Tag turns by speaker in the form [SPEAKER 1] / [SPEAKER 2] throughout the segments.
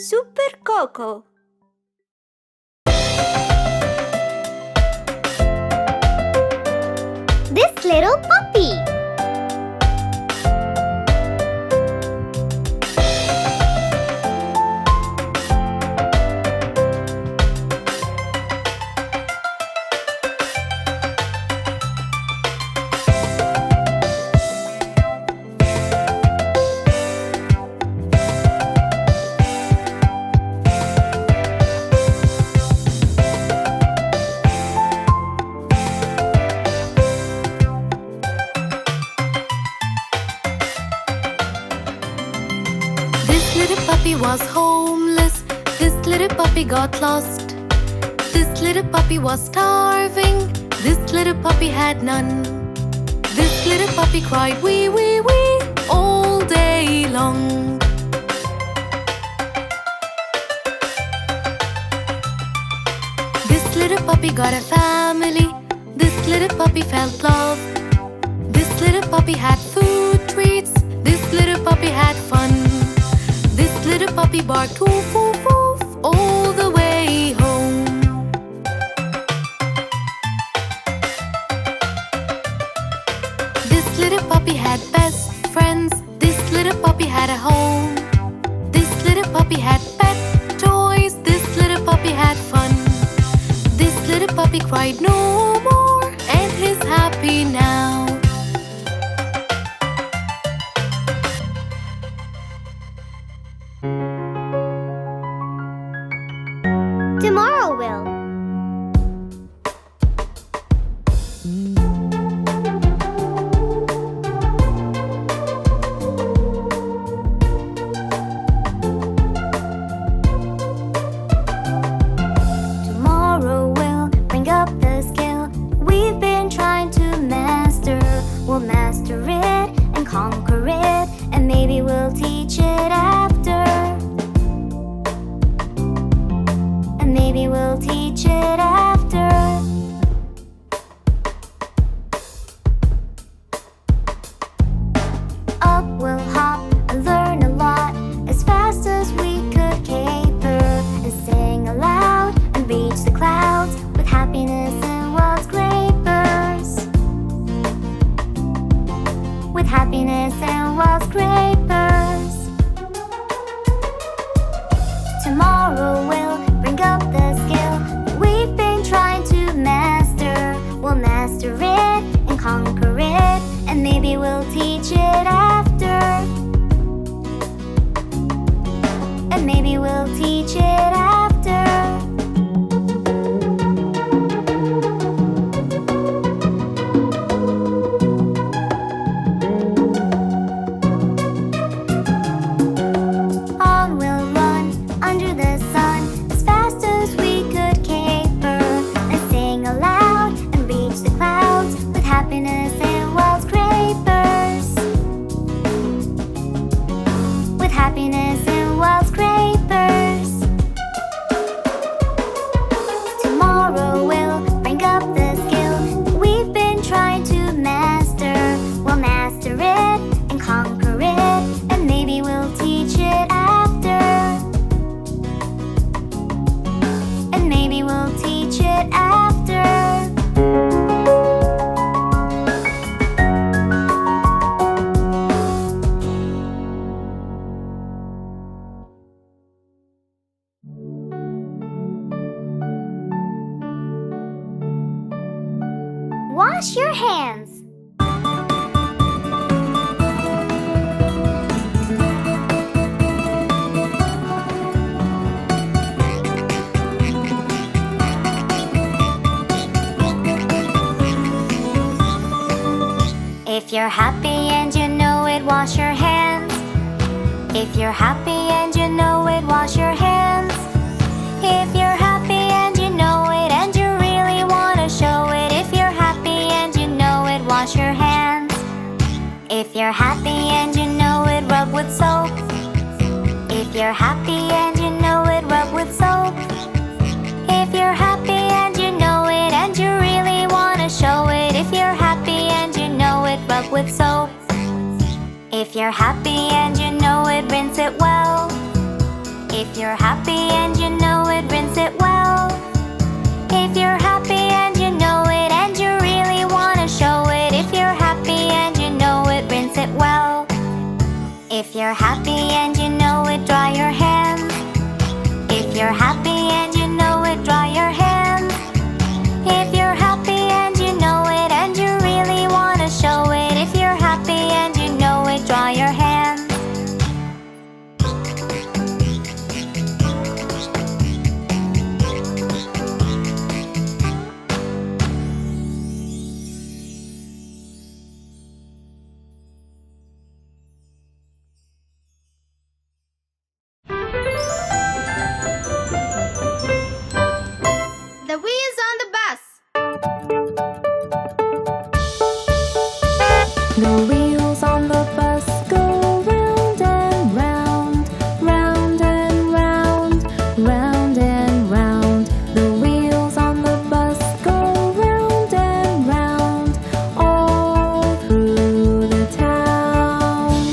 [SPEAKER 1] Super Coco.
[SPEAKER 2] This little puppy.
[SPEAKER 3] Was homeless, this little puppy got lost. This little puppy was starving, this little puppy had none. This little puppy cried wee wee wee all day long. This little puppy got a family, this little puppy felt love. This little puppy had food treats, this little puppy had fun. This little puppy barked woof woof woof all the way home. This little puppy had best friends, this little puppy had a home. This little puppy had pet toys, this little puppy had fun. This little puppy cried no more and is happy now.
[SPEAKER 2] Tomorrow will. Tomorrow will bring up the skill we've been trying to master. We'll master it and conquer it, and maybe we'll teach it after. Maybe we'll teach it after. Up we'll hop and learn a lot as fast as we could caper, and sing aloud and reach the clouds with happiness and wild scrapers. With happiness and wild scrapers. Tomorrow will bring up the skill that we've been trying to master. We'll master it and conquer it, and maybe we'll teach it after. And maybe we'll teach it after. On we'll run under the sun as fast as we could caper, and sing aloud and reach the clouds with happiness and wild scrapers. With happiness and wild scrapers. Tomorrow will bring up the skill that we've been trying to master. We'll master it and conquer it, and maybe we'll teach it after. And maybe we'll teach it after. Wash your hands. If you're happy and you know it, wash your hands. If you're happy and you know it, wash your hands. If you're happy and you know it, and you really want to show it. If you're happy and you know it, wash your hands. If you're happy and you know it, rub with soap. If you're happy and you know it, rub with soap. If you're happy and you know it, and you really want to show it. If you're happy and you know it, rub with soap. If you're happy and you know it, rinse it well. If you're happy and you know it, rinse it well. If you're happy and you know it and you really want to show it. If you're happy and you know it, rinse it well. If you're happy and you know it, dry your hands. If you're happy and you know it, dry your hands. If you're happy and you know it and you really want to show it. If you're happy and you know it, dry your hands.
[SPEAKER 1] The wheels on the bus.
[SPEAKER 3] The wheels on the bus go round and round, round and round, round and round. The wheels on the bus go round and round, all through the town.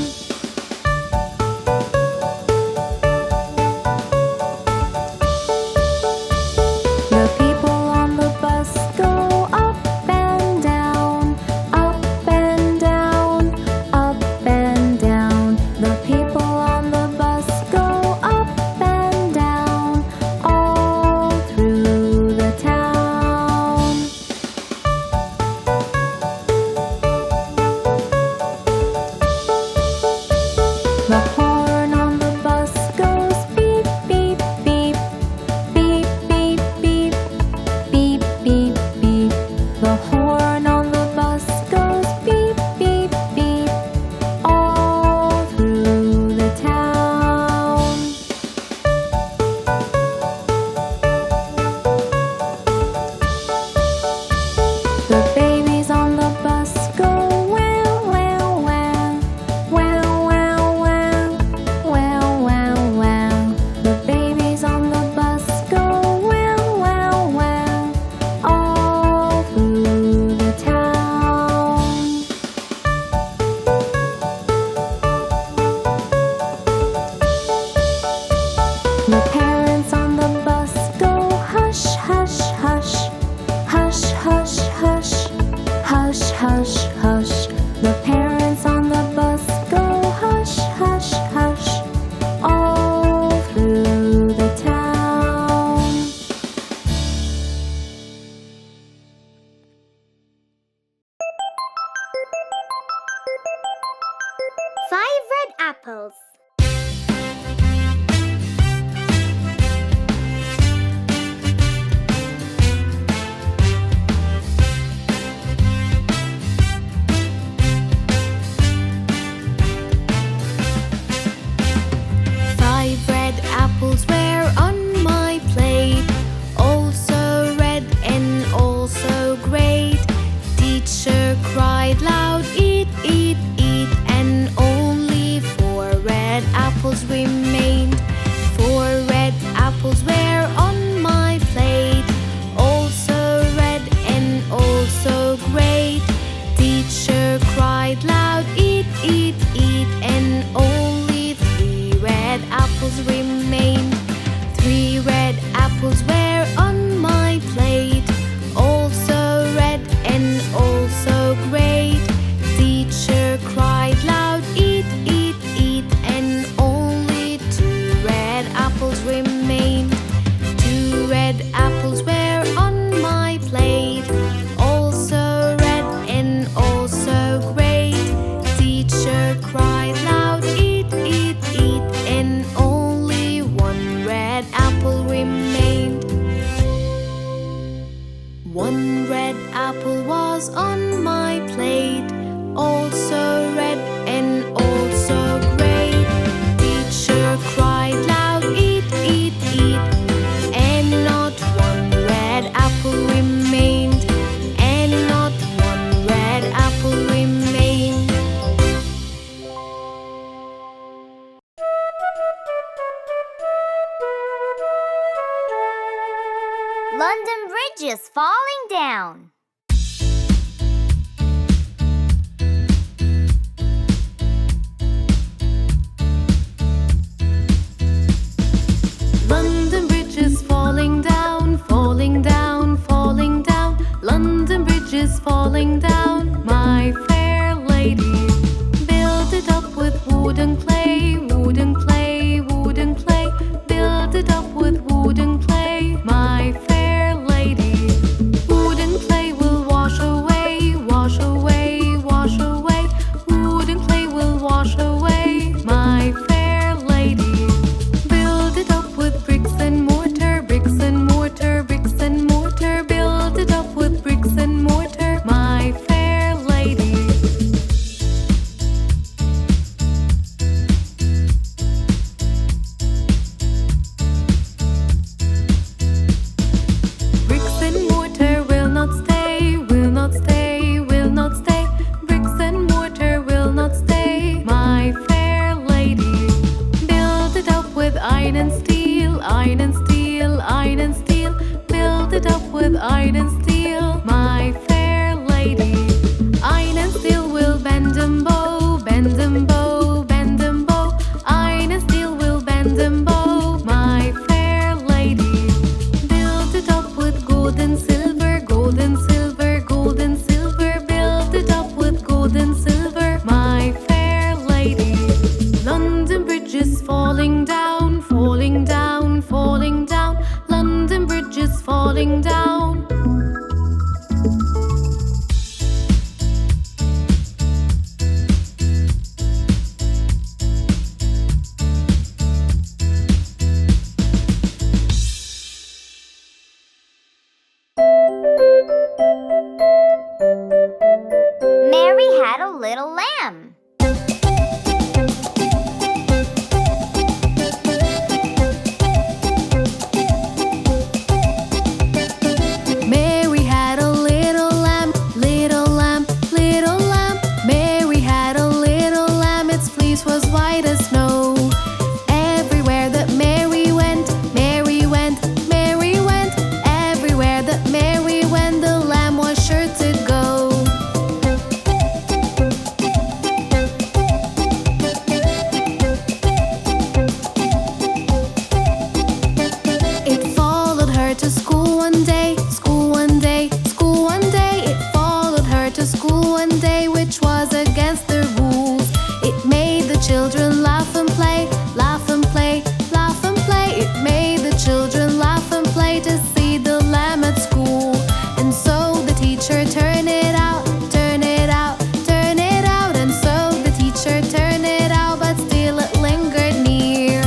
[SPEAKER 3] The people on the bus go up and down, up and down, up and down. The people on the bus go up and down, all through the town. The horn on the bus goes beep, beep, beep, beep, beep, beep, beep, beep, beep. The horn on the bus goes beep, beep, beep, all through the town. The babies on the bus go wow, wow, wow, wow, wow, wow, wow, wow, wow. The babies on the bus go wow, wow, wow, all through the town. The parents on the bus go hush, hush, hush, hush, hush, hush, hush, hush, hush. The parents on the bus go hush, hush, hush, all through the town.
[SPEAKER 1] Five red apples.
[SPEAKER 3] Five red apples were on my plate, also red and also great. Teacher cried loud, eat, eat, eat, and only 4 red apples remained. 4 red apples were on my plate, also red and also great. Teacher cried loud, eat, eat, eat, and only 3 red apples remained. 3 red apples were on my plate, also red and also great. Teacher cried loud, eat, eat, eat, and only 2 red apples remained. 2 red apples were on my plate, also red and also great. Teacher cried loud, eat, eat, eat, and only 1 red apple remained. 1 red apple was on my plate, also red and also great. Teacher cried loud, eat, eat, eat, and not 1 red apple remained, and not 1 red apple remained.
[SPEAKER 2] London Bridge is falling down.
[SPEAKER 3] children laugh and play, laugh and play, laugh and play. It made the children laugh and play to see the lamb at school. And so the teacher turned it out, turn it out, turn it out. And so the teacher turned it out, but still it lingered near.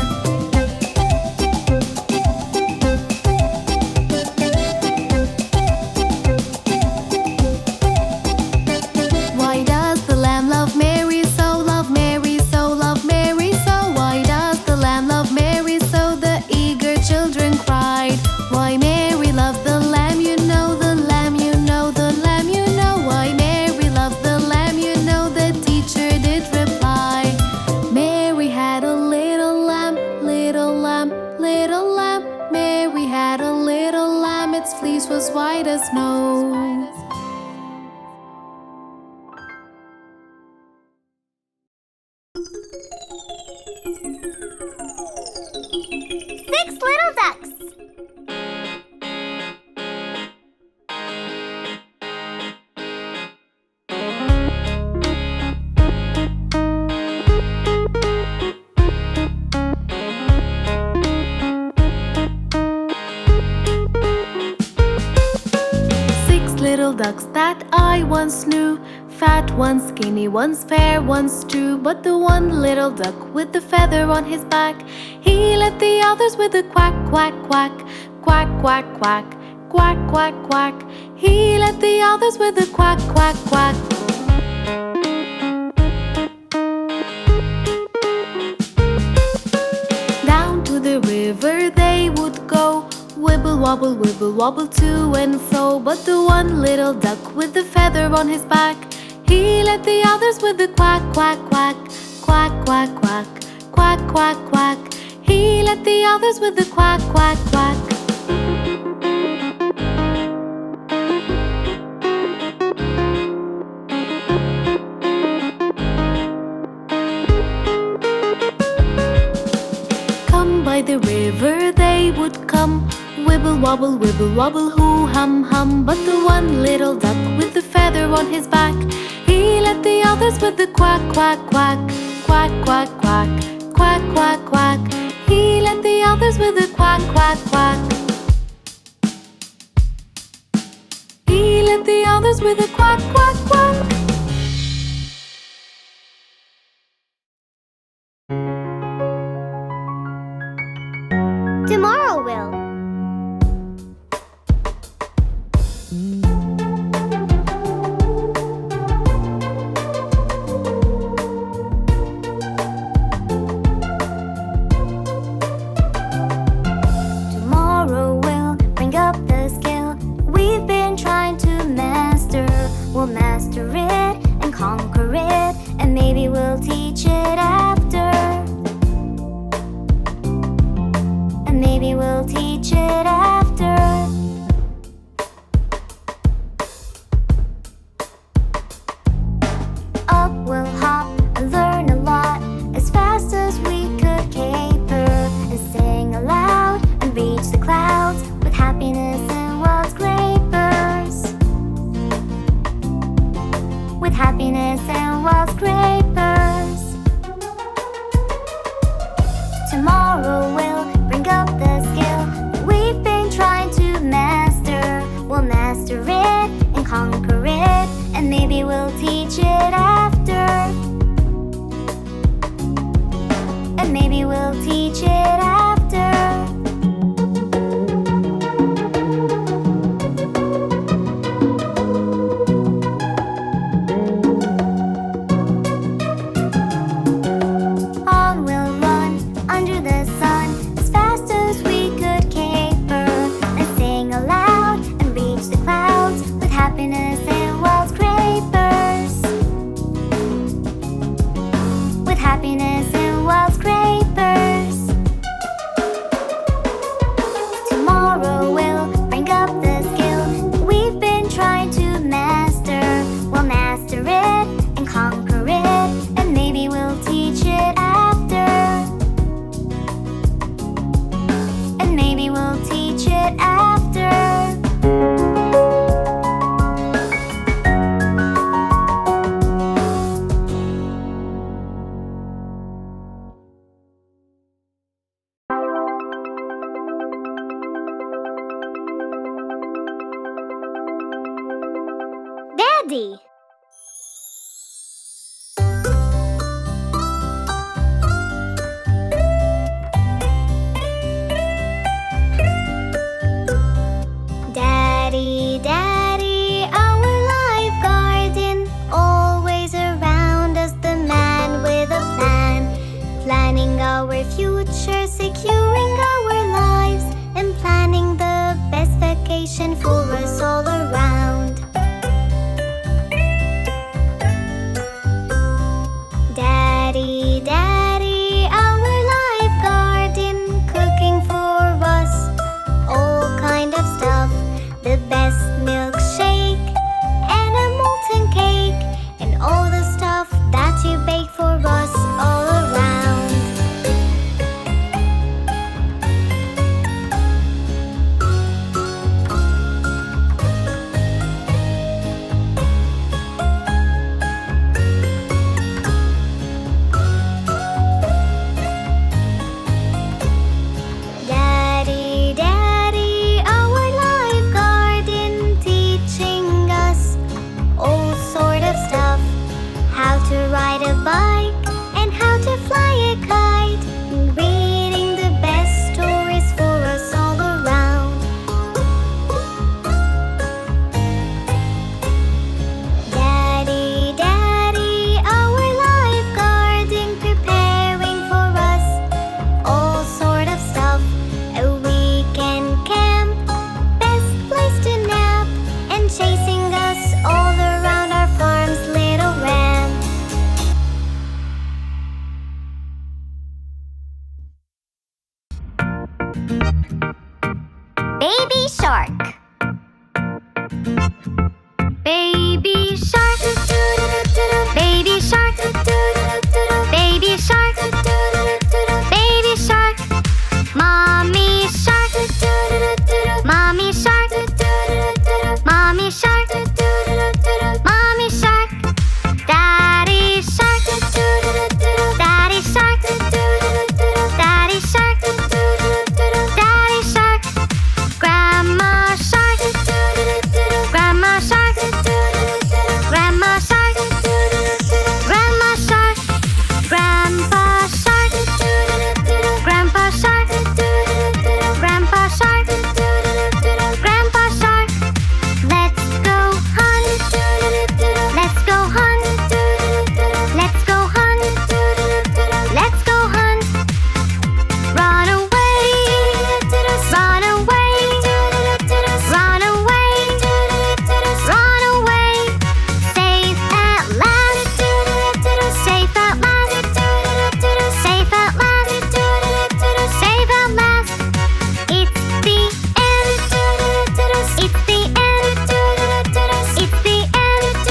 [SPEAKER 3] Why does the lamb love Mary so, love Mary so, love Mary so? Why does the lamb love Mary so? The eager children cried. Why Mary loved the lamb, you know, the lamb, you know, the lamb, you know. Why Mary loved the lamb, you know, the teacher did reply. Mary had a little lamb, little lamb, little lamb. Mary had a little lamb, its fleece was white as snow.
[SPEAKER 2] Six little ducks.
[SPEAKER 3] Six little ducks that I once knew, fat, one skinny, one's fair, one's true. But the one little duck with the feather on his back, he led the others with a quack, quack, quack, quack, quack, quack, quack, quack, quack. He led the others with a quack, quack, quack. Down to the river they would go, wibble wobble to and fro. But the one little duck with the feather on his back, he led the others with the quack, quack, quack, quack, quack, quack, quack, quack, quack. He led the others with the quack, quack, quack. Come by the river they would come, wibble wobble, hoo hum hum. But the one little duck with the feather on his back, he led the others with the quack, quack, quack, quack, quack, quack, quack, quack, quack. He led the others with the quack, quack, quack. He led the others with a quack, quack, quack.
[SPEAKER 2] Tomorrow will. Tomorrow will bring up the skill we've been trying to master. We'll master it and conquer it, and maybe we'll teach it after. And maybe we'll teach it after. Up we'll hop and learn a lot as fast as we could caper, and sing aloud and reach the clouds with happiness and wild scrapers. With happiness and wild scrapers. Tomorrow will bring up the skill that we've been trying to master. We'll master it and conquer it, and maybe we'll teach it after. And maybe we'll teach it after. On we'll run under the sun as fast as we could caper, and sing aloud and reach the clouds with happiness and wild scrapers. With happiness and wild scrapers. Tomorrow will bring up the skill that we've been trying to master. We'll master it and conquer it, and maybe we'll teach it after. And maybe we'll teach it after. Daddy. Daddy, Daddy, our life guardian, always around us, the man with a plan, planning our future, securing our lives, and planning the best vacation for us all around. Daddy, Daddy, our life guardian, cooking for us all kind of stuff, the best milkshake and a molten cake, and all the stuff that you bake for us all around. Daddy, Daddy, our life guardian, teaching us all sort of stuff, how to ride a bike and how to fly a kite, and reading the best stories for us all around. Daddy, Daddy, our life guardian, preparing for us all sort of stuff, a weekend camp, best place to nap, and chasing us all around our farm's little ram. Baby shark. Baby shark, baby shark, baby shark, baby shark, mommy shark, mommy shark, mommy shark, mommy shark, daddy shark, daddy shark, daddy shark, daddy shark, grandma shark, grandma shark, grandma shark, grandma shark, grandpa shark, grandpa shark, grandpa shark, grandpa shark. Let's go hunt, let's go hunt, let's go hunt, let's go hunt. Run away, run away, run away, run away. Safe at last, safe at last, safe at last, safe at last. It's the end, it's the end, it's the end, it's the end, it's the end, it's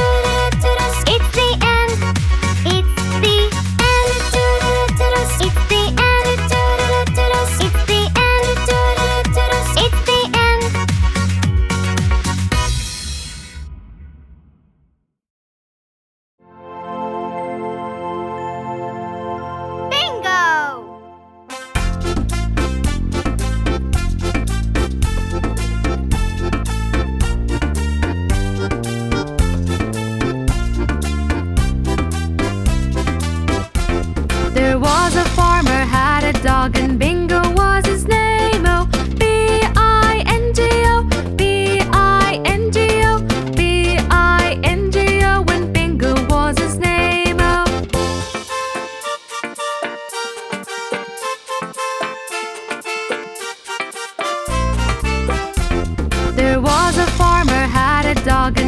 [SPEAKER 2] the end, it's the end, it's the end.
[SPEAKER 1] Bingo!
[SPEAKER 3] There was a farmer had a dog and Bingo was his name. Oh, B-I-N-G-O, B-I-N-G-O, B-I-N-G-O, when Bingo was his name. Oh. There was a farmer had a dog